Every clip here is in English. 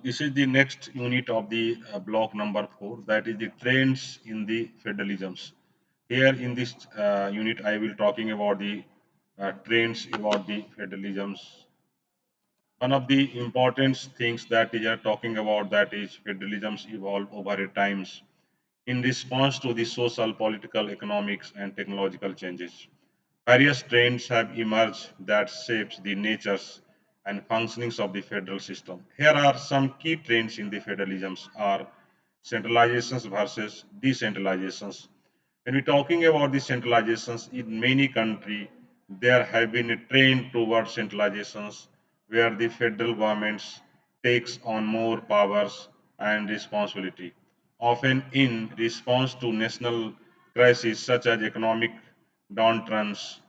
This is the next unit of the block number 4, that is the trends in the federalisms. Here in this unit, I will talking about the trends about the federalisms. One of the important things that we are talking about that is federalisms evolve over a times in response to the social, political, economics, and technological changes. Various trends have emerged that shapes the natures and functionings of the federal system. Here are some key trends in the federalisms are centralizations versus decentralizations. When we're talking about the centralizations in many countries, there have been a trend towards centralizations where the federal governments takes on more powers and responsibility, often in response to national crises such as economic downturns,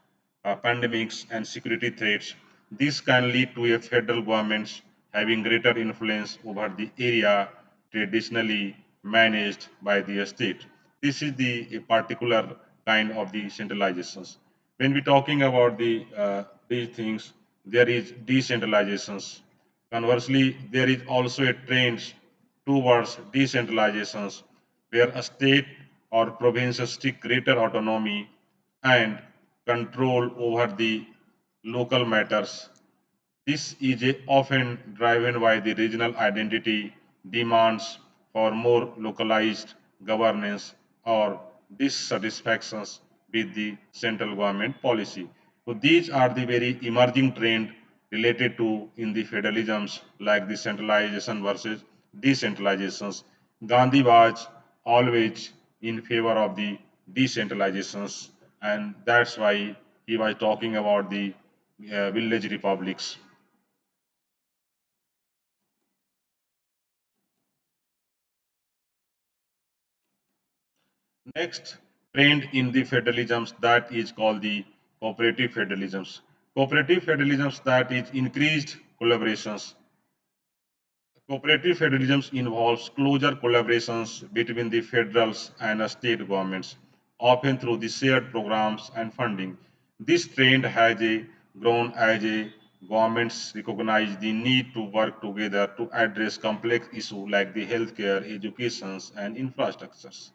pandemics, and security threats. This can lead to a federal government having greater influence over the area traditionally managed by the state. This is the a particular kind of the centralizations. When we're talking about these things, there is decentralizations. Conversely, there is also a trend towards decentralizations where a state or provinces take greater autonomy and control over the local matters. This is often driven by the regional identity, demands for more localized governance, or dissatisfactions with the central government policy. So these are the very emerging trend related to in the federalisms like the centralization versus decentralizations. Gandhi was always in favor of the decentralizations, and that's why he was talking about the village republics. Next trend in the federalisms that is called the cooperative federalisms. Cooperative federalisms that is increased collaborations. Cooperative federalism involves closer collaborations between the federals and state governments, often through the shared programs and funding. This trend has grown as governments recognize the need to work together to address complex issues like the healthcare, education, and infrastructures.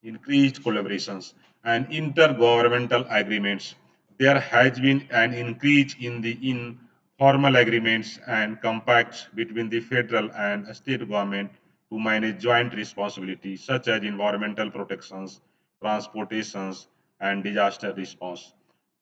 Increased collaborations and intergovernmental agreements. There has been an increase in the informal agreements and compacts between the federal and state government to manage joint responsibilities such as environmental protections, transportations, and disaster response.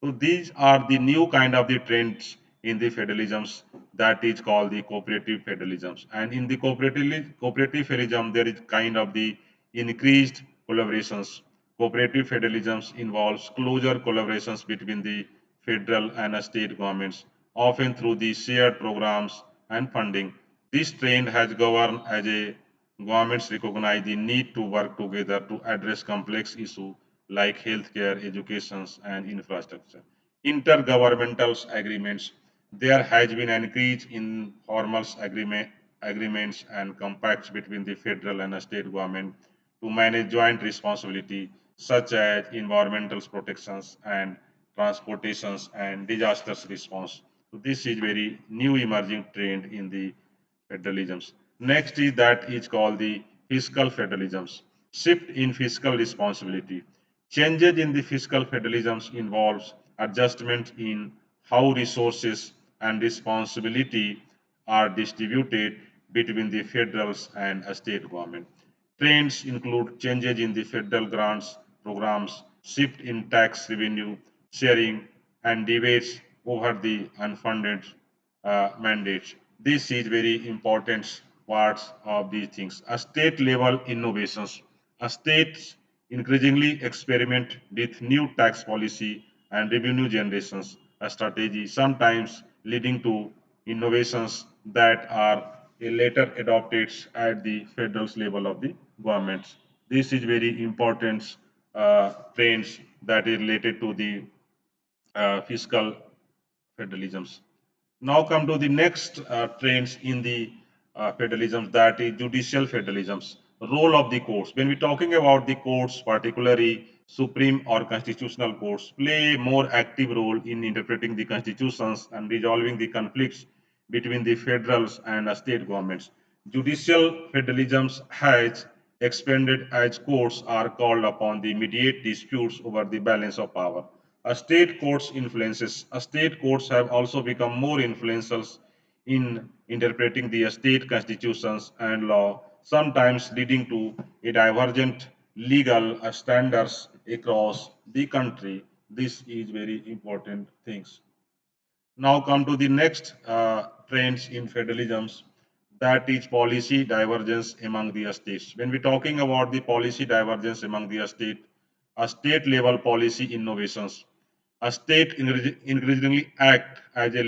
So these are the new kind of the trends in the federalisms that is called the cooperative federalisms. And in the cooperative federalism, there is kind of the increased collaborations. Cooperative federalisms involves closer collaborations between the federal and state governments, often through the shared programs and funding. This trend has governed as a governments recognize the need to work together to address complex issues like healthcare, education, and infrastructure. Intergovernmental agreements. There has been an increase in formal agreements and compacts between the federal and state government to manage joint responsibility such as environmental protections and transportations and disasters response. So this is very new emerging trend in the federalisms. Next is that is called the fiscal federalisms. Shift in fiscal responsibility. Changes in the fiscal federalisms involves adjustment in how resources and responsibility are distributed between the federals and state government. Trends include changes in the federal grants programs, shift in tax revenue sharing, and debates over the unfunded mandates. This is very important parts of these things. A state level innovations. A states increasingly experiment with new tax policy and revenue generations a strategy, sometimes leading to innovations that are later adopted at the federal level of the governments. This is very important trends that is related to the fiscal federalisms. Now come to the next trends in the federalisms, that is judicial federalisms. Role of the courts. When we're talking about the courts, particularly Supreme or constitutional courts, play a more active role in interpreting the constitutions and resolving the conflicts between the federals and state governments. Judicial federalism has expanded as courts are called upon to mediate disputes over the balance of power. State courts have also become more influential in interpreting the state constitutions and law, sometimes leading to a divergent legal standards across the country. This is very important things. Now come to the next trends in federalisms, that is policy divergence among the states. When we're talking about the policy divergence among the state, a state level policy innovations, a state increasingly act as a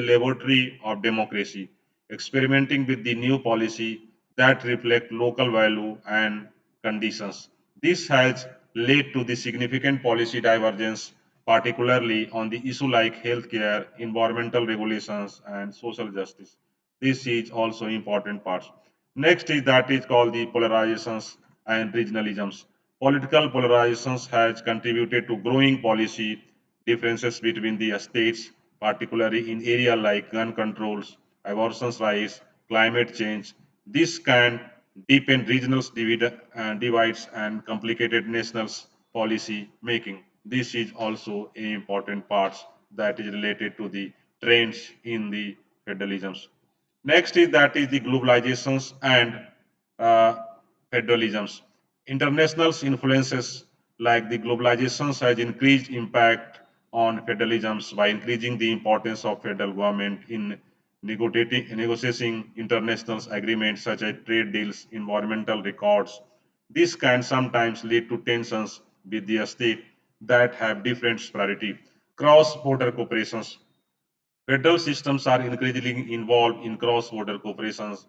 laboratory of democracy, experimenting with the new policy that reflect local value and conditions. This has led to the significant policy divergence, particularly on the issue like healthcare, environmental regulations, and social justice. This is also important parts. Next is that is called the polarizations and regionalisms. Political polarizations has contributed to growing policy differences between the states, particularly in areas like gun controls, abortion rights, climate change. This can deepen regional divides and complicated national policy making. This is also an important part that is related to the trends in the federalisms. Next is that is the globalizations and uh, federalisms. International influences like the globalizations has increased impact on federalisms by increasing the importance of federal government in negotiating international agreements such as trade deals, environmental records. This can sometimes lead to tensions with the state that have different priority. Cross-border cooperations. Federal systems are increasingly involved in cross-border cooperations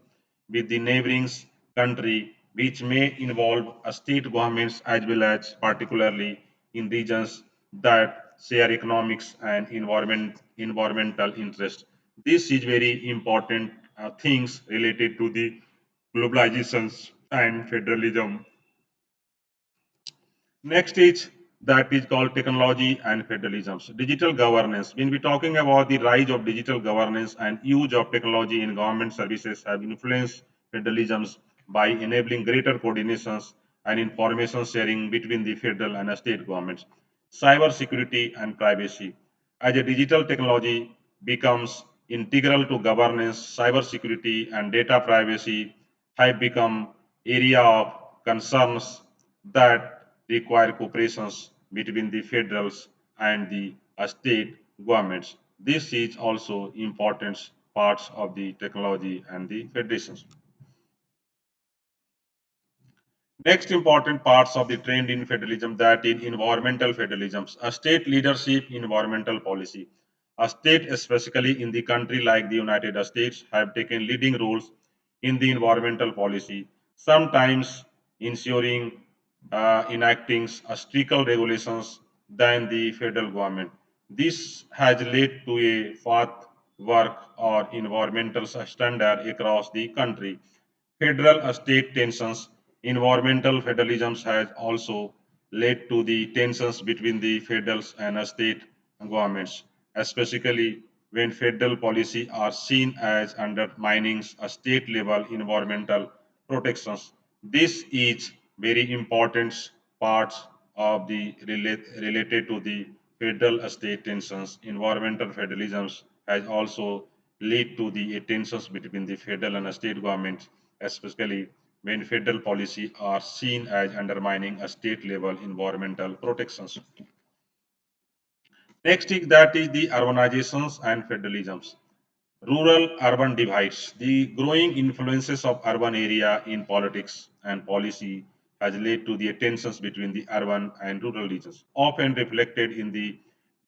with the neighboring country, which may involve state governments as well as particularly in regions that share economics and environmental interests. This is very important things related to the globalizations and federalism. Next is that is called technology and federalisms. Digital governance. When we're talking about the rise of digital governance and use of technology in government services have influenced federalisms by enabling greater coordinations and information sharing between the federal and state governments. Cyber security and privacy. As a digital technology becomes integral to governance, cyber security and data privacy have become area of concerns that require cooperations between the federals and the state governments. This is also important parts of the technology and the federations. Next important parts of the trend in federalism that in environmental federalisms, a state leadership in environmental policy. A state, especially in the country like the United States, have taken leading roles in the environmental policy, sometimes ensuring enacting stricter regulations than the federal government. This has led to a fast work or environmental standard across the country. Federal state tensions, environmental federalism has also led to the tensions between the federal and state governments, especially when federal policy are seen as undermining a state level environmental protections. This is very important parts of the related to the federal state tensions. Environmental federalism has also led to the tensions between the federal and state governments, especially when federal policy are seen as undermining a state level environmental protections. Next is that is the urbanizations and federalisms. Rural urban divides. The growing influences of urban area in politics and policy has led to the tensions between the urban and rural regions, often reflected in the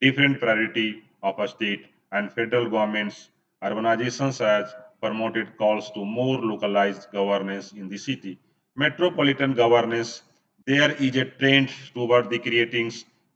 different priority of a state and federal governments. Urbanizations has promoted calls to more localized governance in the city. Metropolitan governance, there is a trend toward the creating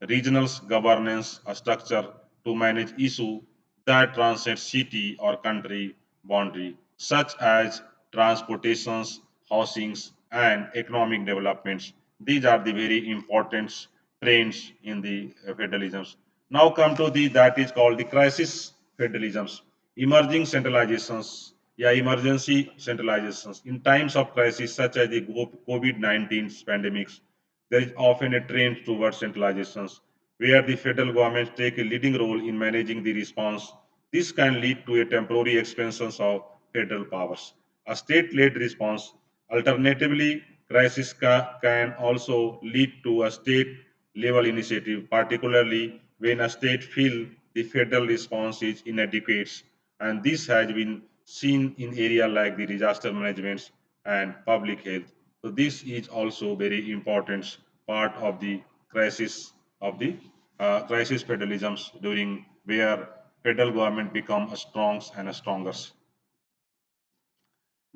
regional governance structure to manage issues that transcend city or country boundary, such as transportations, housings, and economic developments. These are the very important trends in the federalisms. Now come to the that is called the crisis federalisms. Emerging centralizations, yeah, emergency centralizations. In times of crisis such as the COVID-19 pandemics, there is often a trend towards centralizations where the federal government take a leading role in managing the response. This can lead to a temporary expansion of federal powers. A state-led response, alternatively, crisis can also lead to a state-level initiative, particularly when a state feels the federal response is inadequate, and this has been seen in areas like the disaster management and public health. So this is also very important part of the crisis of the crisis federalisms during where federal government become a strong and a stronger.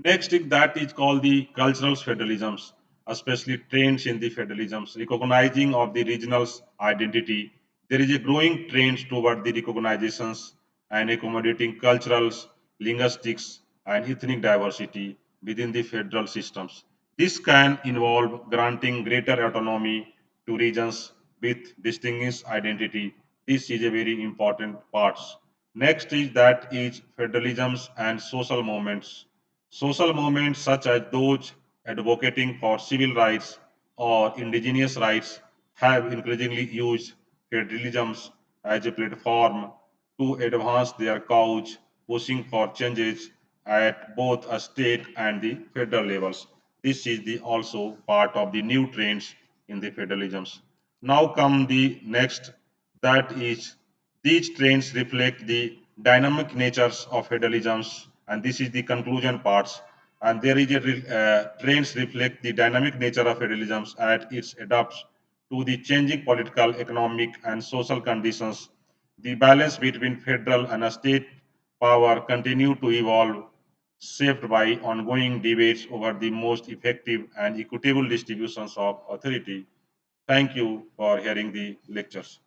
Next is that is called the cultural federalisms, especially trends in the federalisms, recognizing of the regional's identity. There is a growing trend toward the recognitions and accommodating culturals, linguistics, and ethnic diversity within the federal systems. This can involve granting greater autonomy to regions with distinguished identity. This is a very important part. Next is that is federalisms and social movements. Social movements such as those advocating for civil rights or indigenous rights have increasingly used federalisms as a platform to advance their cause, pushing for changes at both a state and the federal levels. This is the also part of the new trends in the federalisms. Now come the next, that is these trends reflect the dynamic natures of federalisms, and this is the conclusion parts. And there is a trends reflect the dynamic nature of federalisms as it adapts to the changing political, economic, and social conditions. The balance between federal and state power continue to evolve, shaped by ongoing debates over the most effective and equitable distributions of authority. Thank you for hearing the lectures.